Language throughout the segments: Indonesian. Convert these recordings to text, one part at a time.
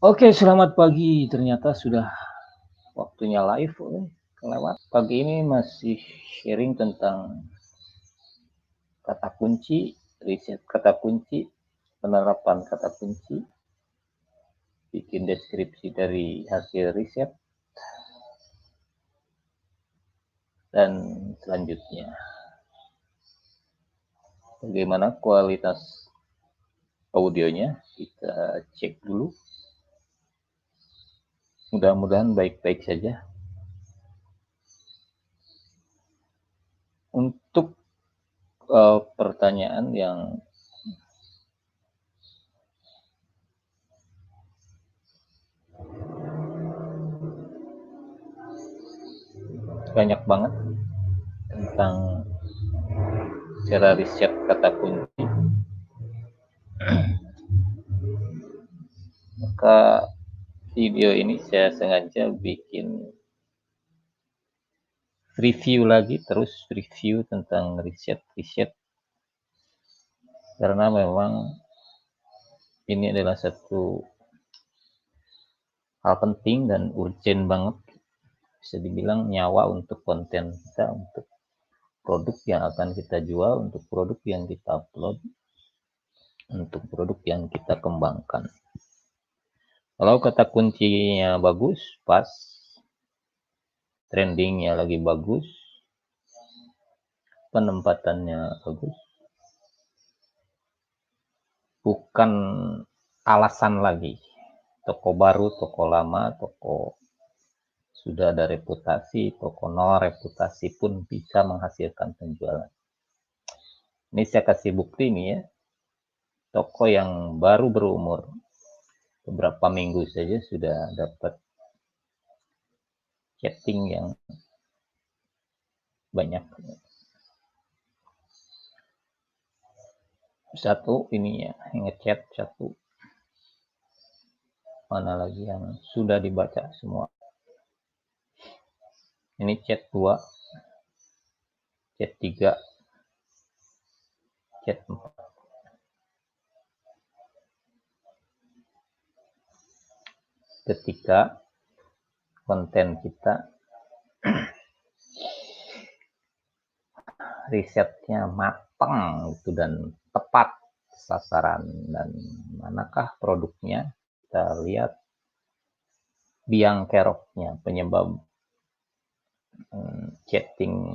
Oke, selamat pagi. Ternyata sudah waktunya live, kelewat. Pagi ini masih sharing tentang kata kunci, riset kata kunci, penerapan kata kunci, bikin deskripsi dari hasil riset, dan selanjutnya. Bagaimana kualitas audionya? Kita cek dulu. Mudah-mudahan baik-baik saja. Untuk pertanyaan yang banyak banget tentang cara riset kata kunci, maka video ini saya sengaja bikin review lagi, terus review tentang riset-riset, karena memang ini adalah satu hal penting dan urgent banget, bisa dibilang nyawa untuk konten kita, untuk produk yang akan kita jual, untuk produk yang kita upload, untuk produk yang kita kembangkan. Kalau kata kuncinya bagus, pas, trendingnya lagi bagus, penempatannya bagus, bukan alasan lagi. Toko baru, toko lama, toko sudah ada reputasi, toko nol reputasi pun bisa menghasilkan penjualan. Ini saya kasih bukti nih ya, toko yang baru berumur beberapa minggu saja sudah dapat chatting yang banyak. Satu ini ya, ngechat satu. Mana lagi yang sudah dibaca semua. Ini chat 2, chat 3, chat 4. Ketika konten kita risetnya matang gitu dan tepat sasaran dan manakah produknya, kita lihat biang keroknya, penyebab chatting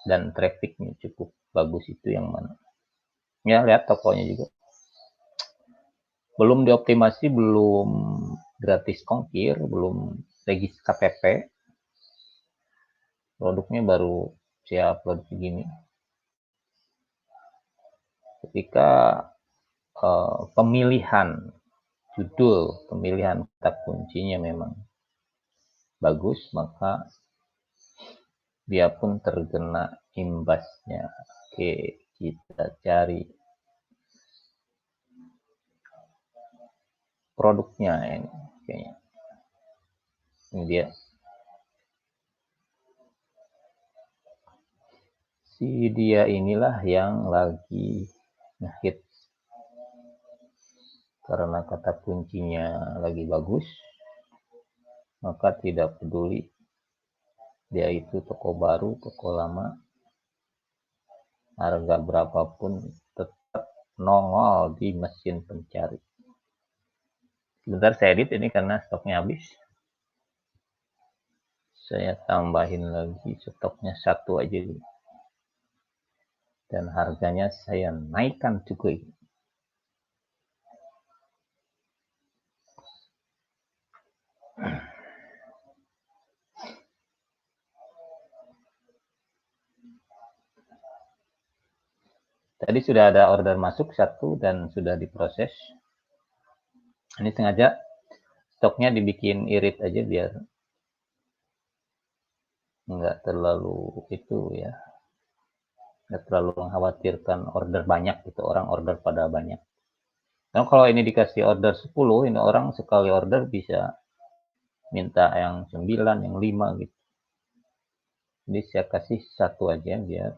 dan trafficnya cukup bagus itu yang mana. Ya, lihat tokonya juga belum dioptimasi, belum gratis ongkir, belum regis KTP, produknya baru saya upload begini. Ketika pemilihan judul, pemilihan kata kuncinya memang bagus, maka dia pun terkena imbasnya. Oke, kita cari produknya ini kayaknya. Ini dia. Si dia inilah yang lagi ngehits karena kata kuncinya lagi bagus, maka tidak peduli dia itu toko baru, toko lama, harga berapapun tetap nongol di mesin pencari. Sebentar saya edit ini karena stoknya habis. Saya tambahin lagi stoknya satu aja dulu. Dan harganya saya naikkan juga. Tadi sudah ada order masuk satu dan sudah diproses. Ini sengaja stoknya dibikin irit aja biar nggak terlalu itu ya, nggak terlalu mengkhawatirkan order banyak gitu, orang order pada banyak. Nah, kalau ini dikasih order 10, ini orang sekali order bisa minta yang 9, yang 5 gitu. Jadi saya kasih satu aja biar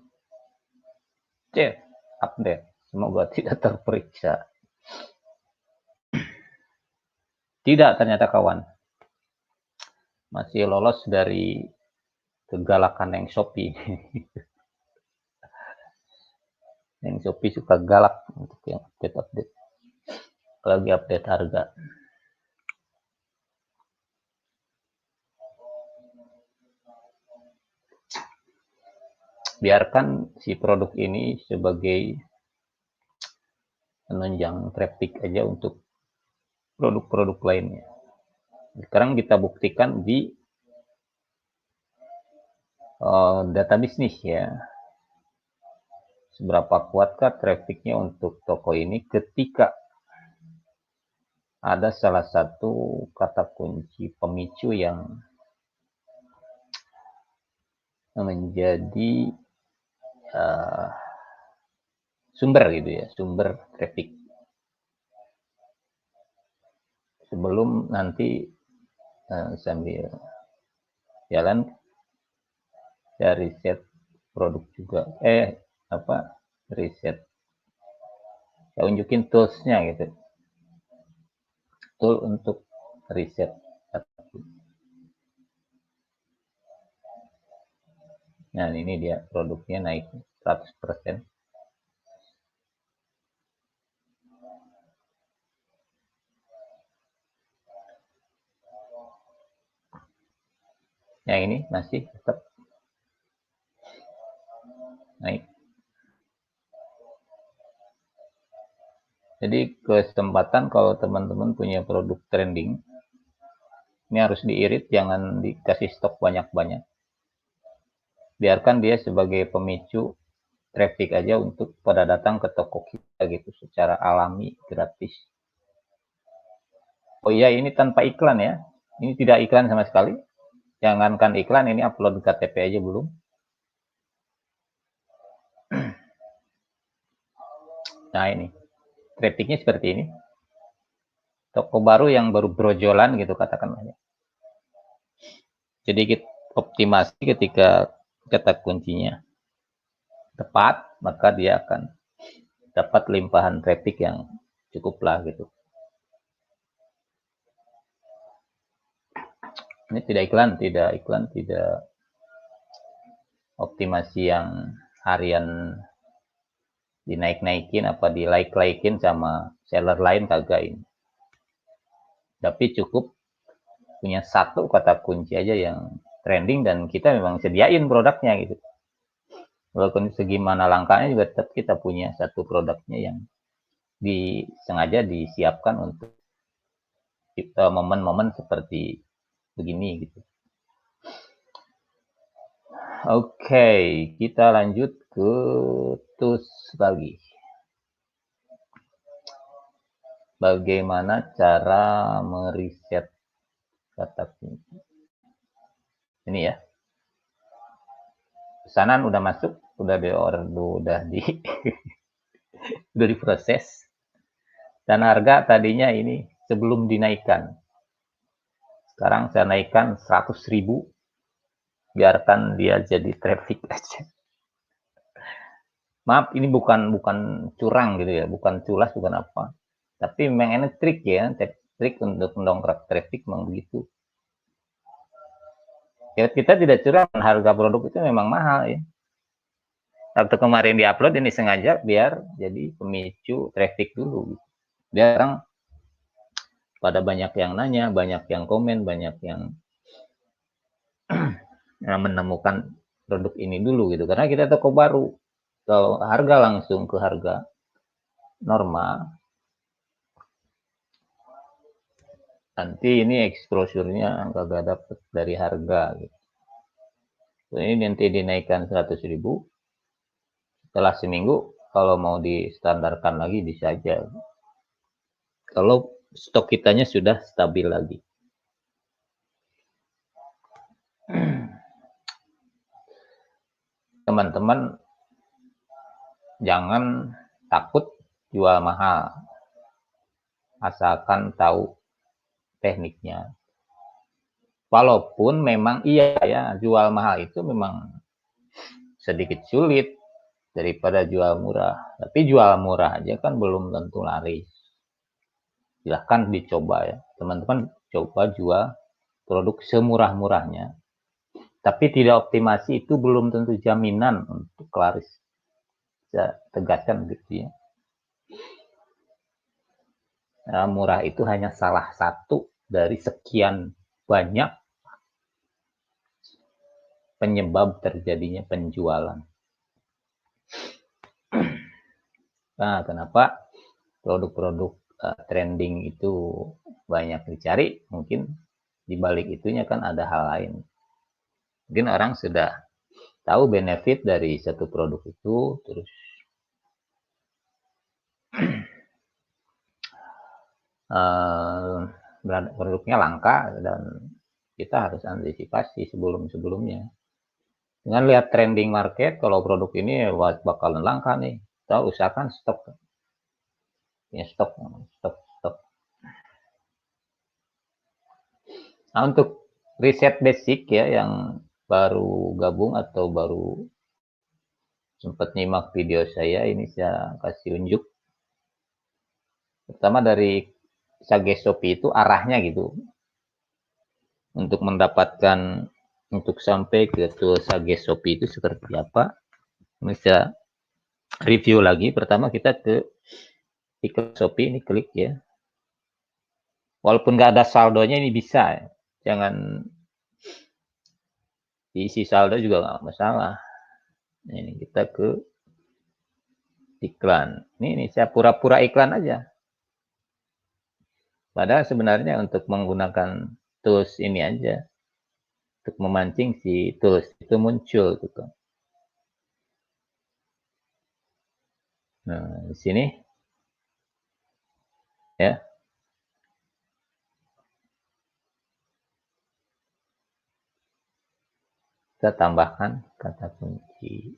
update. Semoga tidak terperiksa. Tidak, ternyata kawan. Masih lolos dari kegalakan yang Shopee. Yang Shopee suka galak untuk yang update-update. Lagi update harga. Biarkan si produk ini sebagai penunjang traffic aja untuk produk-produk lainnya. Sekarang kita buktikan di data bisnis ya. Seberapa kuatkah trafficnya untuk toko ini ketika ada salah satu kata kunci pemicu yang menjadi sumber gitu ya, sumber traffic. Sebelum nanti sambil jalan saya riset produk juga, riset. Saya unjukin toolsnya gitu, tool untuk riset. Nah ini dia produknya naik 100%. Yang ini masih tetap naik. Jadi kesempatan kalau teman-teman punya produk trending, ini harus diirit, jangan dikasih stok banyak-banyak. Biarkan dia sebagai pemicu traffic aja untuk pada datang ke toko kita gitu, secara alami, gratis. Oh iya, ini tanpa iklan ya. Ini tidak iklan sama sekali. Jangankan iklan, ini upload KTP aja belum. Nah ini, trafficnya seperti ini. Toko baru yang baru brojolan gitu katakanlah ya. Jadi kita optimasi ketika kata kuncinya tepat, maka dia akan dapat limpahan traffic yang cukup lah gitu. Ini tidak iklan, tidak optimasi yang harian dinaik-naikin apa di like-likein sama seller lain, kagak ini. Tapi cukup punya satu kata kunci aja yang trending dan kita memang sediain produknya gitu. Walaupun segimana langkahnya juga tetap kita punya satu produknya yang sengaja disiapkan untuk momen-momen seperti begini gitu. Oke, kita lanjut ke tools lagi. Bagaimana cara meriset kata kunci? Ini ya. Pesanan udah masuk, udah di order, udah diproses. Dan harga tadinya ini sebelum dinaikkan. Sekarang saya naikkan 100.000. Biarkan dia jadi traffic aja. Maaf, ini bukan curang gitu ya, bukan culas, bukan apa. Tapi memang ini trik ya, trik untuk mendongkrak traffic memang begitu. Ya, kita tidak curang, harga produk itu memang mahal ya. Waktu kemarin diupload ini sengaja biar jadi pemicu traffic dulu. Biar orang pada banyak yang nanya, banyak yang komen, banyak yang menemukan produk ini dulu gitu. Karena kita toko baru. Kalau harga langsung ke harga normal, nanti ini exposure-nya kagak dapat dari harga gitu. Ini nanti dinaikkan 100.000. Setelah seminggu kalau mau distandarkan lagi bisa aja. Kalau stok kitanya sudah stabil lagi. Teman-teman jangan takut jual mahal. Asalkan tahu tekniknya. Walaupun memang iya ya, jual mahal itu memang sedikit sulit daripada jual murah. Tapi jual murah aja kan belum tentu laris. silahkan dicoba ya. Teman-teman coba jual produk semurah-murahnya. Tapi tidak optimasi itu belum tentu jaminan untuk laris. Saya tegaskan gitu ya. Nah, murah itu hanya salah satu dari sekian banyak penyebab terjadinya penjualan. Nah, kenapa produk-produk trending itu banyak dicari? Mungkin di balik itunya kan ada hal lain. Mungkin orang sudah tahu benefit dari satu produk itu, terus produknya langka dan kita harus antisipasi sebelum-sebelumnya. Dengan lihat trending market, kalau produk ini bakalan langka nih, kita usahakan stok. Ya, stok. Nah, untuk riset basic ya, yang baru gabung atau baru sempat nyimak video saya, ini saya kasih unjuk. Pertama dari Sage Shopee itu arahnya gitu. Untuk mendapatkan, untuk sampai ke tool Sage Shopee itu seperti apa. Bisa review lagi. Pertama kita ke iklan Shopee, ini klik ya. Walaupun nggak ada saldonya ini bisa ya. Jangan diisi saldo juga nggak masalah. Ini kita ke iklan. Ini saya pura-pura iklan aja. Padahal sebenarnya untuk menggunakan tools ini aja. Untuk memancing si tools itu muncul gitu. Nah, di sini ya. Kita tambahkan kata kunci.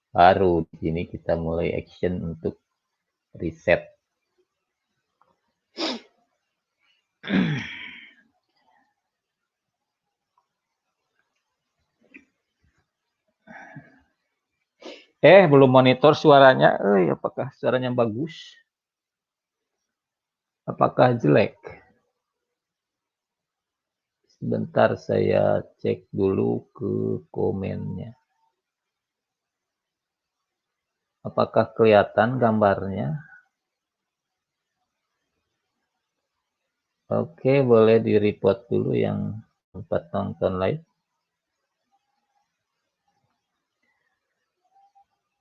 Baru di sini kita mulai action untuk reset. Belum monitor suaranya. Apakah suaranya bagus? Apakah jelek? Sebentar saya cek dulu ke komennya. Apakah kelihatan gambarnya? Oke, boleh di-report dulu yang sempat nonton live.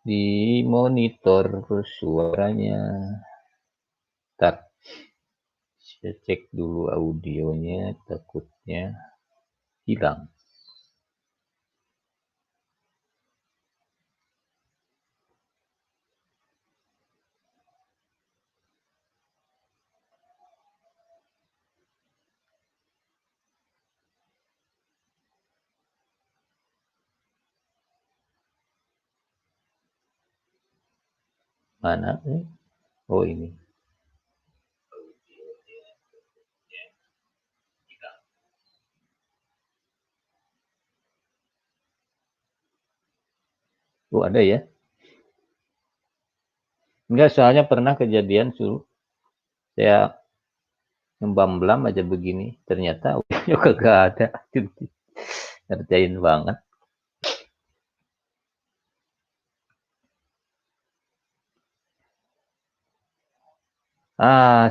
Di monitor suaranya. Ntar saya cek dulu audionya, takutnya hilang. Mana nih? Oh, ini. Oh, ada ya? Enggak, soalnya pernah kejadian suruh saya ngembam-blam aja begini. Ternyata juga gak ada. Ngerjain banget.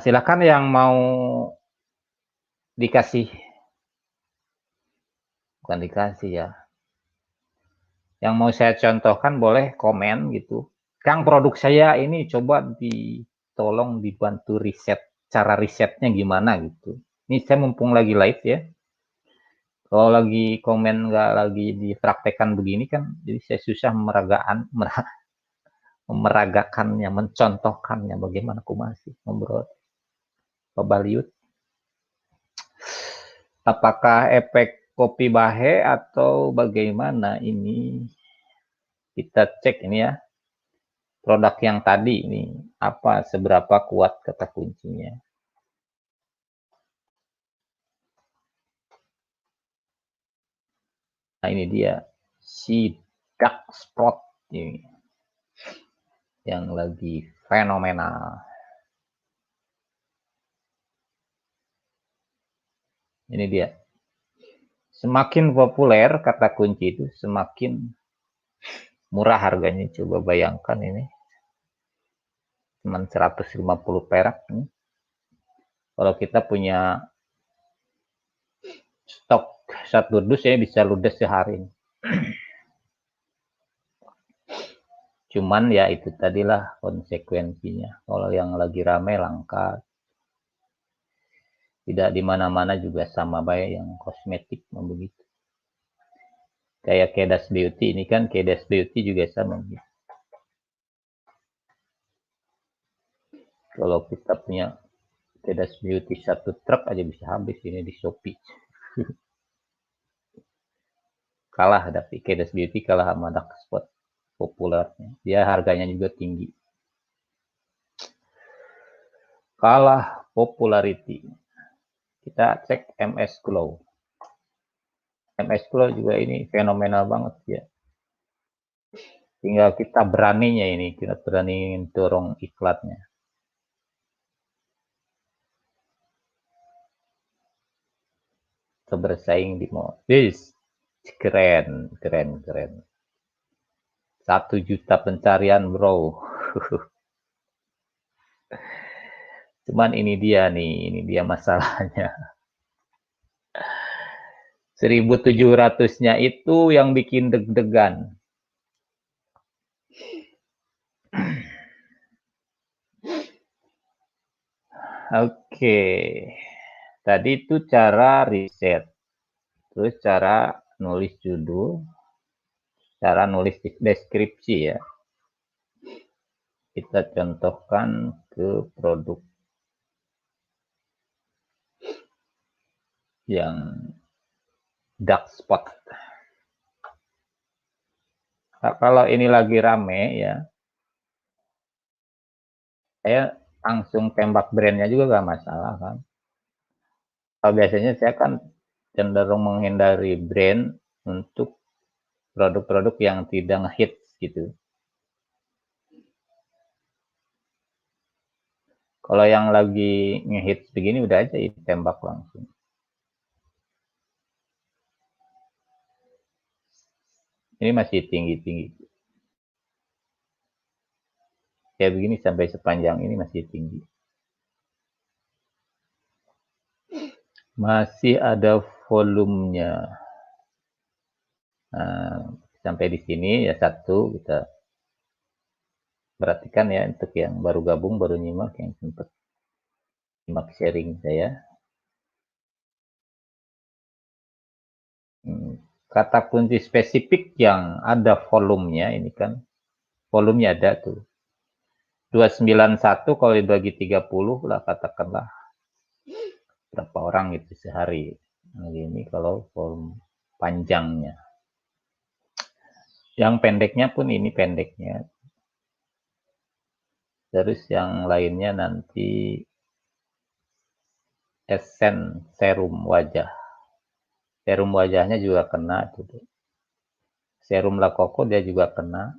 Silakan yang mau dikasih. Bukan dikasih ya. Yang mau saya contohkan boleh komen gitu. Kang, produk saya ini coba tolong dibantu riset. Cara risetnya gimana gitu. Ini saya mumpung lagi live ya. Kalau lagi komen nggak lagi dipraktekkan begini kan, jadi saya susah meragakannya, mencontohkannya bagaimana aku masih ngobrol. Pabaliut. Apakah efek kopi bahe atau bagaimana ini? Kita cek ini ya. Produk yang tadi ini apa seberapa kuat kata kuncinya. Nah, ini dia si dark spot ini yang lagi fenomenal. Ini dia. Semakin populer kata kunci itu, semakin murah harganya. Coba bayangkan ini. Cuma 150 perak. Kalau kita punya stok satu dus, ya bisa ludes sehari. Cuman ya itu tadilah konsekuensinya. Kalau yang lagi rame langka. Tidak di mana-mana juga sama baik yang kosmetik begitu. Kayak Kedas Beauty ini kan, Kedas Beauty juga sama gitu. Kalau kita punya Kedas Beauty satu truk aja bisa habis ini di Shopee. Kalah, tapi Kedas Beauty kalah sama Dark Spot populernya. Dia harganya juga tinggi. Kalah popularity. Kita cek MS Glow. MS Glow juga ini fenomenal banget ya. Tinggal kita beraninya ini, kita berani dorong iklannya. Kita bersaing di mall. This keren. 1 juta pencarian, bro. Cuman ini dia masalahnya. 1.700-nya itu yang bikin deg-degan. Oke. Tadi itu cara riset. Terus cara nulis judul, cara nulis deskripsi ya. Kita contohkan ke produk yang dark spot. Nah, kalau ini lagi rame ya, saya langsung tembak brandnya juga gak masalah kan. Kalau biasanya saya kan cenderung menghindari brand untuk produk-produk yang tidak ngehits gitu. Kalau yang lagi ngehits begini udah aja tembak langsung. Ini masih tinggi-tinggi. Kayak begini sampai sepanjang ini masih tinggi. Masih ada volumenya. Nah, sampai di sini ya satu kita perhatikan ya, untuk yang baru gabung, baru nyimak, yang sempat nyimak sharing saya. Kata kunci spesifik yang ada volumenya ini kan, volumenya ada tuh. 291 kalau dibagi 30 lah, katakanlah berapa orang itu sehari. Nah, ini kalau volume panjangnya. Yang pendeknya pun ini pendeknya. Terus yang lainnya nanti esen serum wajah. Serum wajahnya juga kena tuh. Serum La Coco dia juga kena.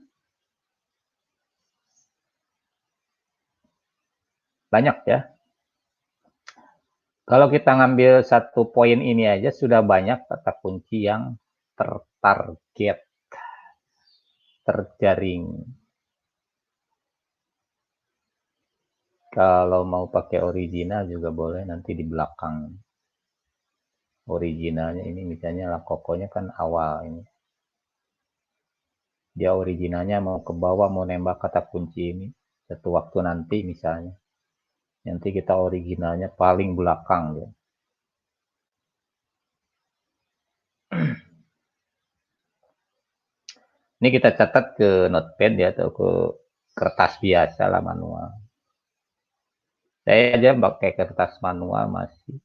Banyak ya. Kalau kita ngambil satu poin ini aja sudah banyak kata kunci yang tertarget, terjaring. Kalau mau pakai original juga boleh nanti di belakang. Originalnya ini misalnya La Coco-nya kan awal ini. Dia originalnya mau ke bawah, mau nembak kata kunci ini. Satu waktu nanti misalnya. Nanti kita originalnya paling belakang ya. Ini kita catat ke notepad ya, atau ke kertas biasa lah, manual. Saya aja pakai kertas manual masih.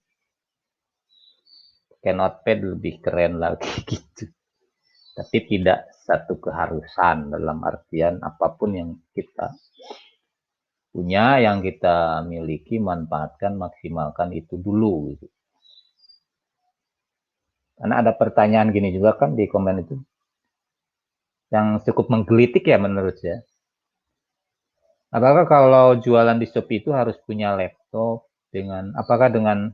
Pakai notepad lebih keren lagi gitu. Tapi tidak satu keharusan, dalam artian apapun yang kita punya, yang kita miliki, manfaatkan, maksimalkan itu dulu gitu. Karena ada pertanyaan gini juga kan di komen itu, yang cukup menggelitik ya menurut saya. Apakah kalau jualan di Shopee itu harus punya laptop, apakah dengan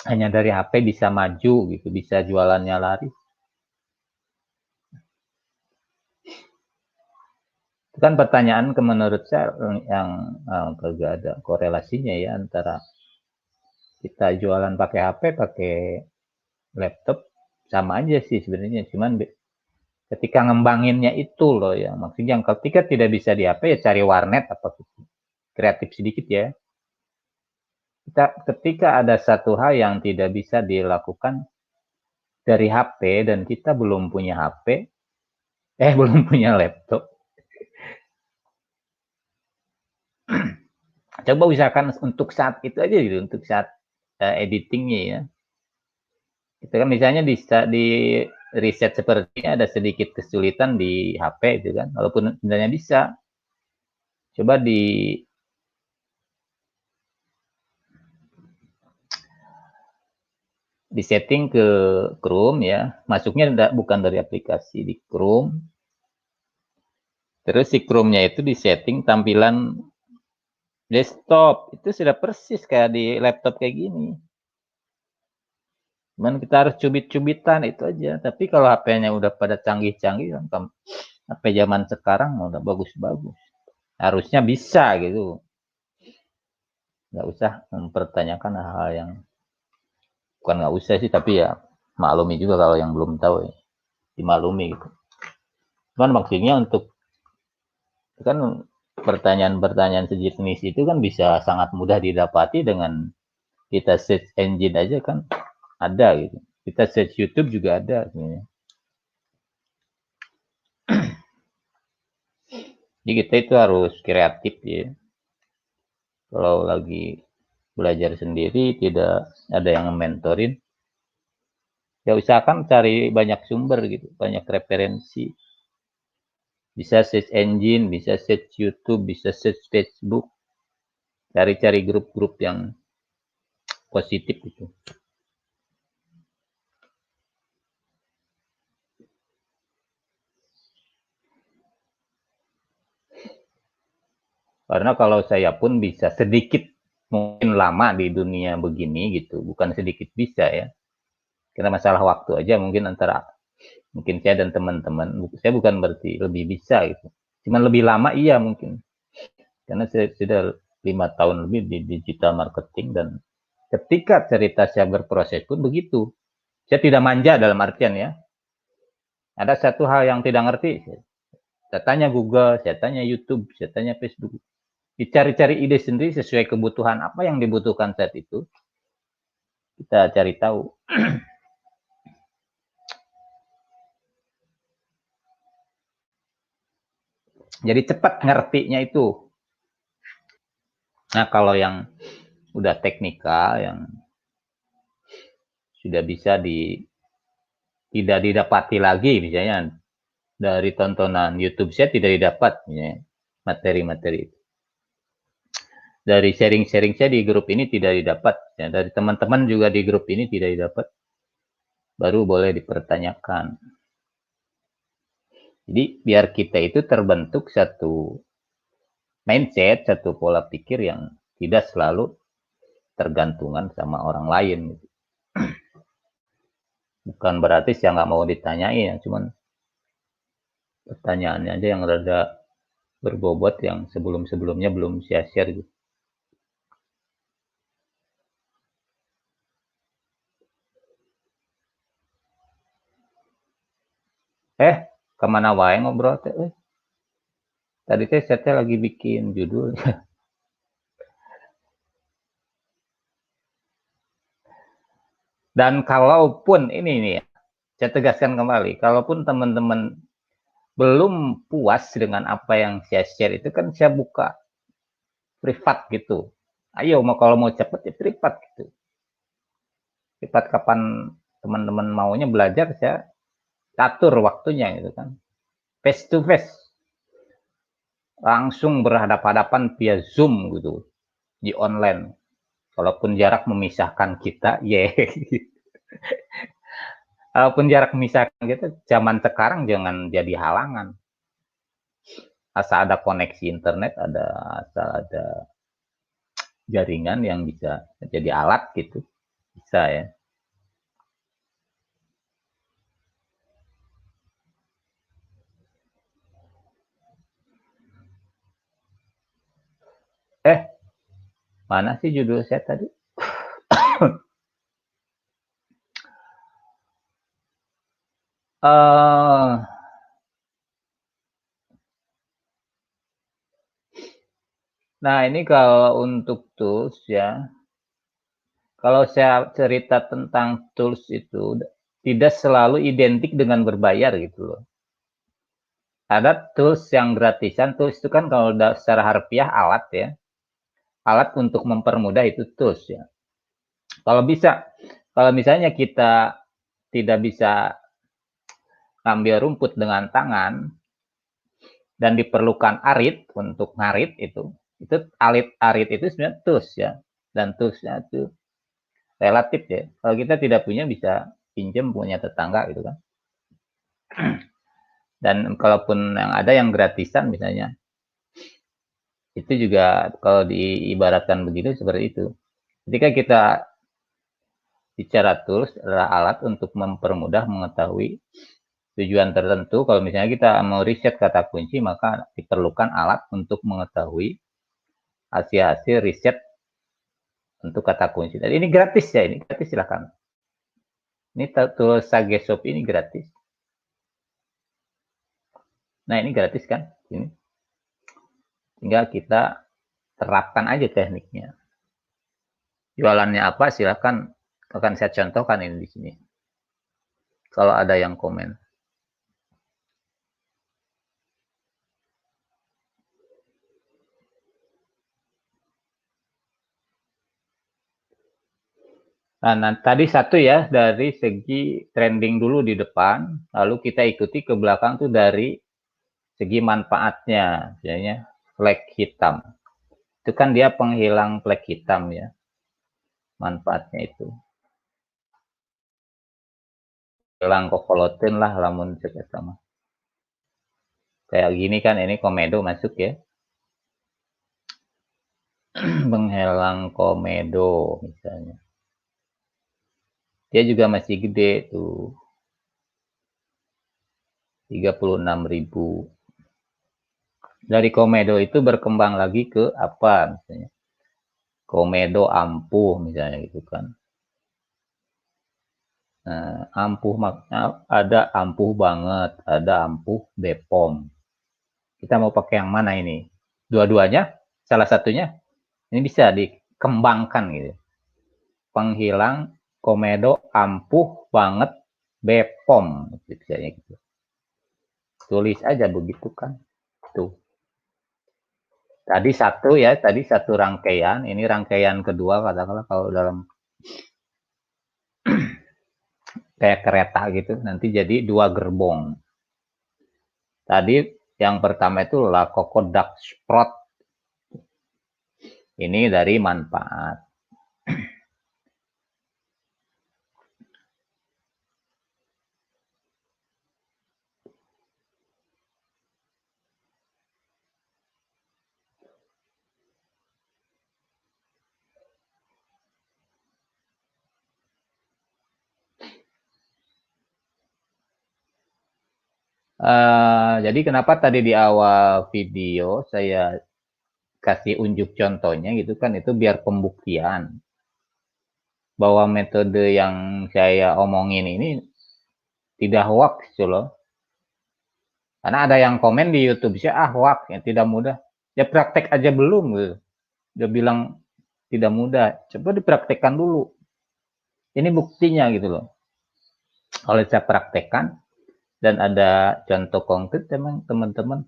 hanya dari HP bisa maju gitu, bisa jualannya laris. Itu kan pertanyaan menurut saya yang kagak ada korelasinya ya antara kita jualan pakai HP, pakai laptop, sama aja sih sebenarnya. Cuman ketika ngembanginnya itu loh ya, maksudnya ketika tidak bisa di HP ya cari warnet apa gitu. Kreatif sedikit ya. Ketika ada satu hal yang tidak bisa dilakukan dari HP dan kita belum punya HP, belum punya laptop, coba usahakan untuk saat itu aja gitu, untuk saat editingnya ya. Itu kan misalnya di riset seperti ini ada sedikit kesulitan di HP itu kan, walaupun sebenarnya bisa. Coba di setting ke Chrome ya, masuknya bukan dari aplikasi di Chrome, terus si Chrome-nya itu di setting tampilan desktop, itu sudah persis kayak di laptop kayak gini. Cuman kita harus cubit-cubitan itu aja. Tapi kalau HP-nya udah pada canggih-canggih, kan HP zaman sekarang udah bagus-bagus. Harusnya bisa gitu. Nggak usah mempertanyakan hal-hal yang bukan nggak usah sih, tapi ya maklumi juga kalau yang belum tahu ya, dimaklumi gitu. Cuman maksudnya untuk kan pertanyaan-pertanyaan sejenis itu kan bisa sangat mudah didapati dengan kita search engine aja kan ada gitu. Kita search YouTube juga ada sebenarnya. Jadi kita itu harus kreatif ya. Kalau lagi belajar sendiri tidak ada yang mentorin, ya usahakan cari banyak sumber gitu, banyak referensi. Bisa search engine, bisa search YouTube, bisa search Facebook, cari-cari grup-grup yang positif gitu. Karena kalau saya pun bisa sedikit mungkin lama di dunia begini gitu, bukan sedikit bisa ya. Karena masalah waktu aja mungkin antara mungkin saya dan teman-teman, saya bukan berarti lebih bisa gitu. Cuman lebih lama iya mungkin. Karena saya sudah 5 tahun lebih di digital marketing dan ketika cerita saya berproses pun begitu. Saya tidak manja dalam artian ya. Ada satu hal yang tidak ngerti, saya tanya Google, saya tanya YouTube, saya tanya Facebook. Dicari-cari ide sendiri sesuai kebutuhan apa yang dibutuhkan saat itu. Kita cari tahu. Jadi cepat ngertinya itu. Nah kalau yang udah teknikal, yang sudah bisa tidak didapati lagi misalnya dari tontonan YouTube saya tidak didapat ya, materi-materi dari sharing-sharing saya di grup ini tidak didapat ya, dari teman-teman juga di grup ini tidak didapat, baru boleh dipertanyakan. Jadi biar kita itu terbentuk satu mindset, satu pola pikir yang tidak selalu tergantungan sama orang lain. Bukan berarti saya nggak mau ditanyain, cuman pertanyaannya aja yang rada berbobot yang sebelum-sebelumnya belum saya share gitu. Kemana wae ngobrol teh? Tadi saya lagi bikin judul. Dan kalaupun ini nih, saya tegaskan kembali, kalaupun teman-teman belum puas dengan apa yang saya share itu kan saya buka privat gitu. Ayo kalau mau cepet ya privat gitu. Privat kapan teman-teman maunya belajar saya atur waktunya gitu kan. Face to face. Langsung berhadapan-hadapan via Zoom gitu di online. Walaupun jarak memisahkan kita, walaupun jarak memisahkan kita, zaman sekarang jangan jadi halangan. Asal ada koneksi internet, asal ada jaringan yang bisa jadi alat gitu, bisa ya. Mana sih judul saya tadi? Nah, ini kalau untuk tools ya, kalau saya cerita tentang tools itu tidak selalu identik dengan berbayar gitu loh. Ada tools yang gratisan, tools itu kan kalau secara harfiah alat ya. Alat untuk mempermudah itu tools ya. Kalau misalnya kita tidak bisa ngambil rumput dengan tangan dan diperlukan arit untuk ngarit itu arit itu sebenarnya tools ya. Dan toolsnya itu relatif ya. Kalau kita tidak punya bisa pinjam punya tetangga gitu kan. Dan kalaupun yang ada yang gratisan misalnya, itu juga kalau diibaratkan begitu seperti itu. Ketika kita bicara tools adalah alat untuk mempermudah mengetahui tujuan tertentu. Kalau misalnya kita mau riset kata kunci, maka diperlukan alat untuk mengetahui hasil-hasil riset untuk kata kunci. Dan ini gratis ya, ini gratis silahkan. Ini tools Sageshop ini gratis. Nah ini gratis kan, ini. Tinggal kita terapkan aja tekniknya. Jualannya apa silahkan akan saya contohkan ini di sini. Kalau ada yang komen. Nah, tadi satu ya dari segi trending dulu di depan, lalu kita ikuti ke belakang tuh dari segi manfaatnya, misalnya flek hitam. Itu kan dia penghilang flek hitam ya, manfaatnya itu. Hilang kokolotin lah lamun cek sama. Kayak gini kan ini komedo masuk ya. Menghilang komedo misalnya. Dia juga masih gede tuh. 36.000. Dari komedo itu berkembang lagi ke apa misalnya. Komedo ampuh misalnya gitu kan. Nah, ampuh makna ada ampuh banget, ada ampuh Bepom. Kita mau pakai yang mana ini? Dua-duanya? Salah satunya? Ini bisa dikembangkan gitu. Penghilang komedo ampuh banget Bepom misalnya gitu. Tulis aja begitu kan. Tuh. Tadi satu rangkaian, ini rangkaian kedua katakanlah kalau dalam kayak kereta gitu, nanti jadi 2 gerbong. Tadi yang pertama itu La Kokodak Sprott. Ini dari manfaat. Jadi kenapa tadi di awal video saya kasih unjuk contohnya gitu kan, itu biar pembuktian bahwa metode yang saya omongin ini tidak hoax gitu loh. Karena ada yang komen di YouTube saya hoax ya tidak mudah. Ya praktek aja belum gitu. Dia bilang tidak mudah. Coba dipraktekkan dulu. Ini buktinya gitu loh. Kalau saya praktekkan dan ada contoh konkret, memang teman-teman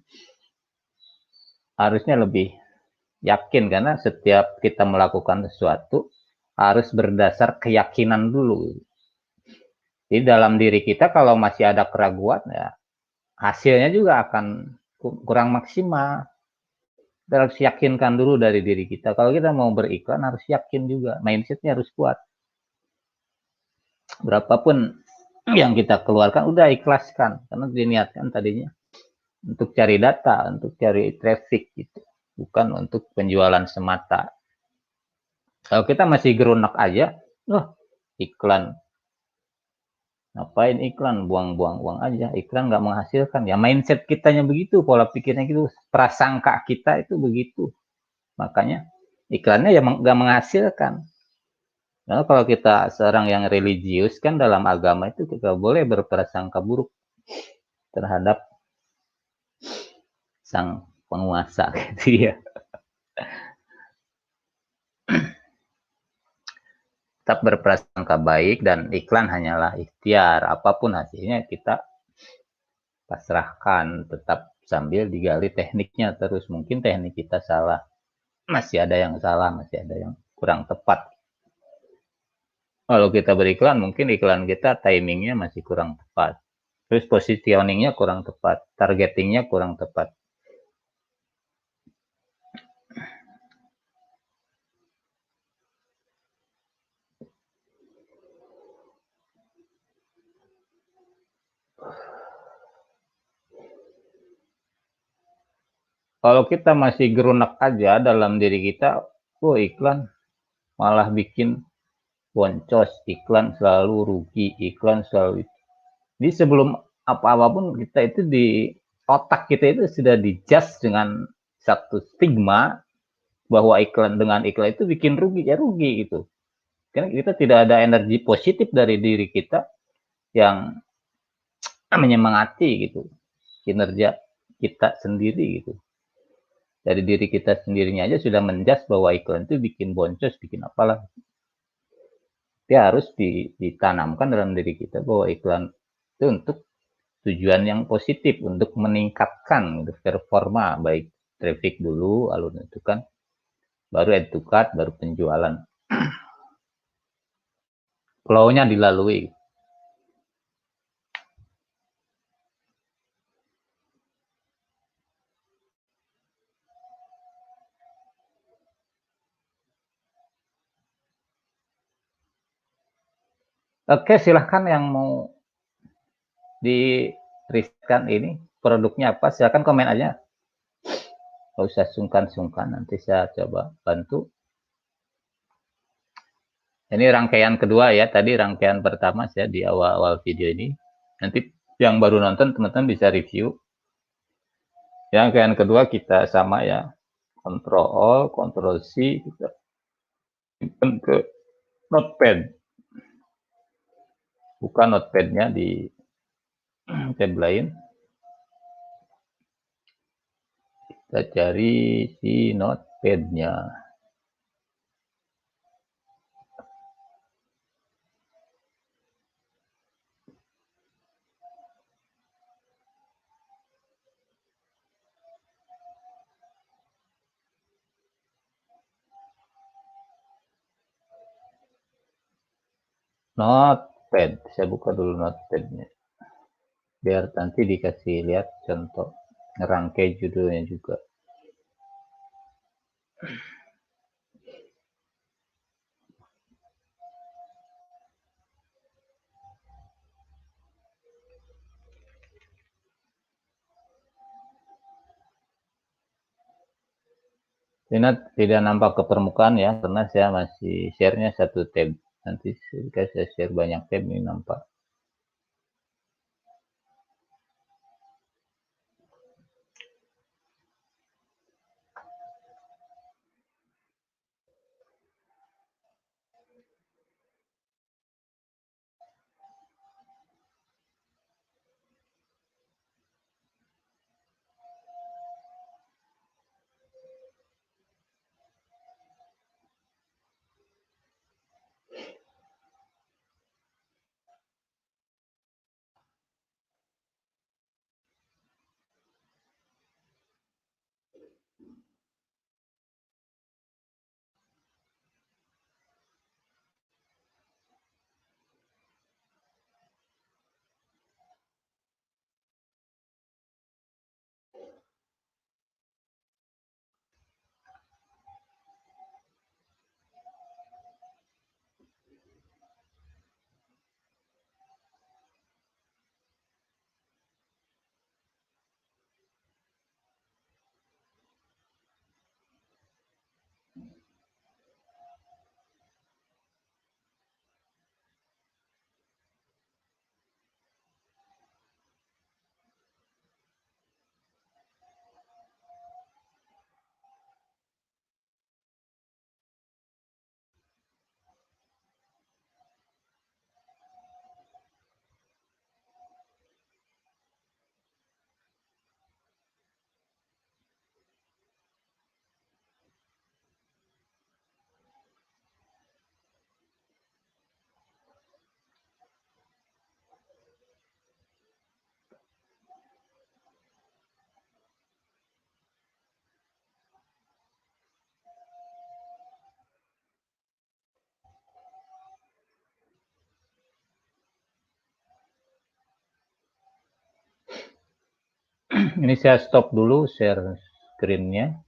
harusnya lebih yakin karena setiap kita melakukan sesuatu harus berdasar keyakinan dulu. Jadi dalam diri kita kalau masih ada keraguan ya hasilnya juga akan kurang maksimal. Kita harus yakinkan dulu dari diri kita. Kalau kita mau beriklan harus yakin juga, mindsetnya harus kuat. Berapapun yang kita keluarkan udah ikhlaskan karena diniatkan tadinya untuk cari data, untuk cari traffic gitu, bukan untuk penjualan semata. Kalau kita masih gerunak aja, iklan. Ngapain iklan, buang-buang uang aja, iklan nggak menghasilkan. Ya mindset kitanya begitu, pola pikirnya gitu, prasangka kita itu begitu. Makanya iklannya ya nggak menghasilkan. Nah, kalau kita seorang yang religius kan dalam agama itu kita boleh berprasangka buruk terhadap sang penguasa gitu ya. Tetap berprasangka baik dan iklan hanyalah ikhtiar. Apapun hasilnya kita pasrahkan, tetap sambil digali tekniknya terus. Mungkin teknik kita salah, masih ada yang salah, masih ada yang kurang tepat. Kalau kita beriklan, mungkin iklan kita timingnya masih kurang tepat. Terus positioningnya kurang tepat, targetingnya kurang tepat. Kalau kita masih gerunak aja dalam diri kita, oh iklan malah bikin boncos, iklan selalu rugi, iklan selalu. Jadi sebelum apa-apa pun kita itu di otak kita itu sudah dijudge dengan satu stigma bahwa iklan dengan iklan itu bikin rugi, ya rugi gitu. Karena kita tidak ada energi positif dari diri kita yang menyemangati gitu kinerja kita sendiri gitu. Dari diri kita sendirinya aja sudah menjas bahwa iklan itu bikin boncos, bikin apalah. Dia harus ditanamkan dalam diri kita bahwa iklan itu untuk tujuan yang positif, untuk meningkatkan performa, baik traffic dulu, lalu menentukan, baru add to cart, baru penjualan. Flow-nya dilalui. Oke, silahkan yang mau di-risetkan ini, produknya apa, silahkan komen aja. Nggak usah sungkan-sungkan, nanti saya coba bantu. Ini rangkaian kedua ya, tadi rangkaian pertama saya di awal-awal video ini. Nanti yang baru nonton, teman-teman bisa review. Rangkaian kedua kita sama ya, Ctrl Ctrl C, kita simpan ke notepad. Buka notepadnya di tab lain. Kita cari si notepadnya. Notepad, saya buka dulu notepadnya. Biar nanti dikasih lihat contoh ngerangkai judulnya juga. Ini tidak nampak ke permukaan ya, karena saya masih share-nya satu tab. Nanti jika saya share banyak tab, ini nampak. Ini saya stop dulu share screen-nya.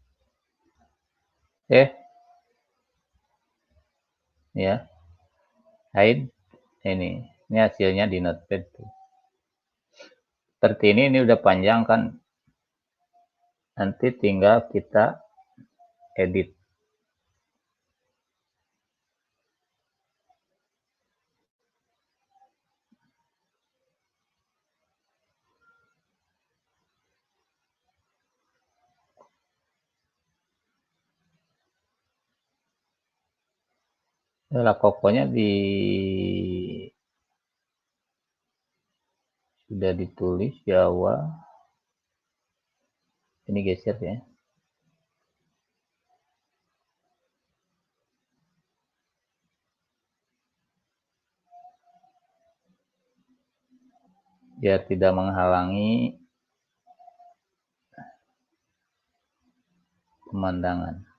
Ya, hide. Ini hasilnya di Notepad. Seperti ini udah panjang kan. Nanti tinggal kita edit. Lah pokoknya sudah ditulis Jawa. Ini geser ya. Biar tidak menghalangi pemandangan.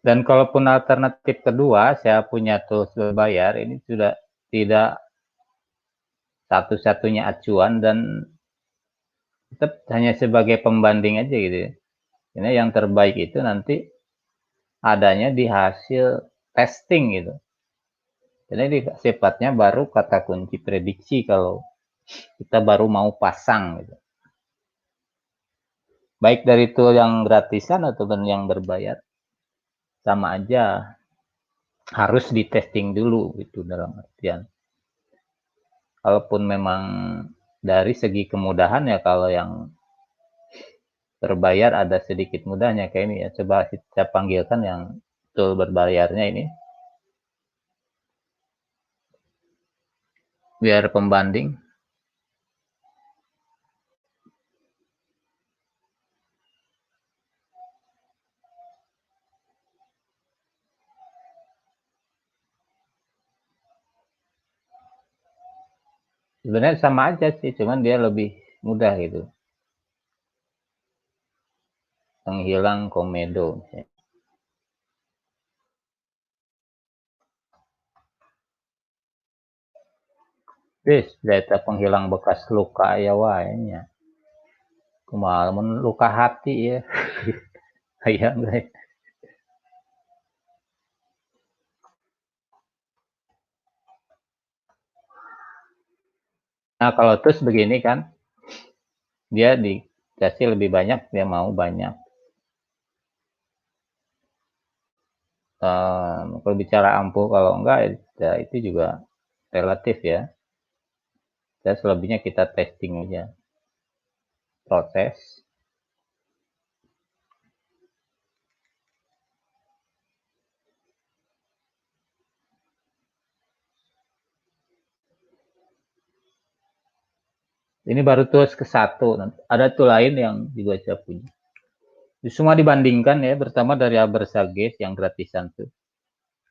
Dan kalaupun alternatif kedua, saya punya tools berbayar, ini sudah tidak satu-satunya acuan dan tetap hanya sebagai pembanding aja gitu ya. Ini yang terbaik itu nanti adanya di hasil testing gitu. Jadi sifatnya baru kata kunci prediksi kalau kita baru mau pasang gitu. Baik dari tool yang gratisan ataupun yang berbayar, sama aja harus di testing dulu gitu, dalam artian kalaupun memang dari segi kemudahan ya, kalau yang berbayar ada sedikit mudahnya kayak ini ya. Coba kita panggilkan yang tool berbayarnya ini biar pembanding. Sebenarnya sama aja sih, cuman dia lebih mudah gitu. Penghilang komedo misalnya. Wis, data penghilang bekas luka ya wahnya. Kumaha mun luka hati ya. Kayak guys. Nah, kalau terus begini kan, dia dikasih lebih banyak, dia mau banyak. Kalau bicara ampuh, kalau enggak ya itu juga relatif ya. Dan selebihnya kita testing aja. Proses. Ini baru tools ke-1. Ada tool lain yang juga saya punya. Semua dibandingkan ya, pertama dari Abersages yang gratisan tuh.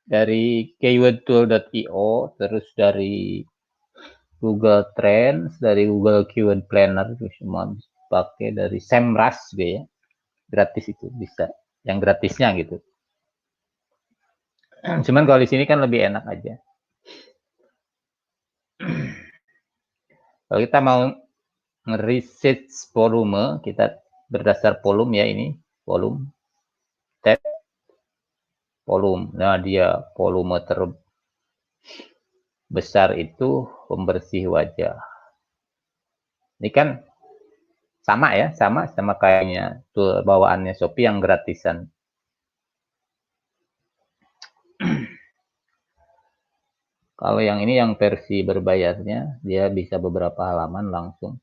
Dari keywordtool.io, terus dari Google Trends, dari Google Keyword Planner, itu semua pakai dari SEMrush gitu ya. Gratis itu bisa. Yang gratisnya gitu. Cuman kalau di sini kan lebih enak aja. Kalau kita mau nge-research volume, kita berdasar volume ya, ini volume, tab volume. Nah, dia volume terbesar itu pembersih wajah. Ini kan sama ya, sama kayaknya tool bawaannya Shopee yang gratisan. Kalau yang ini yang versi berbayarnya, dia bisa beberapa halaman langsung.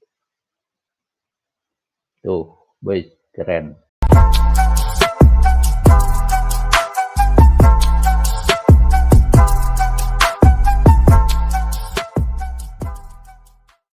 Tuh, baik, keren.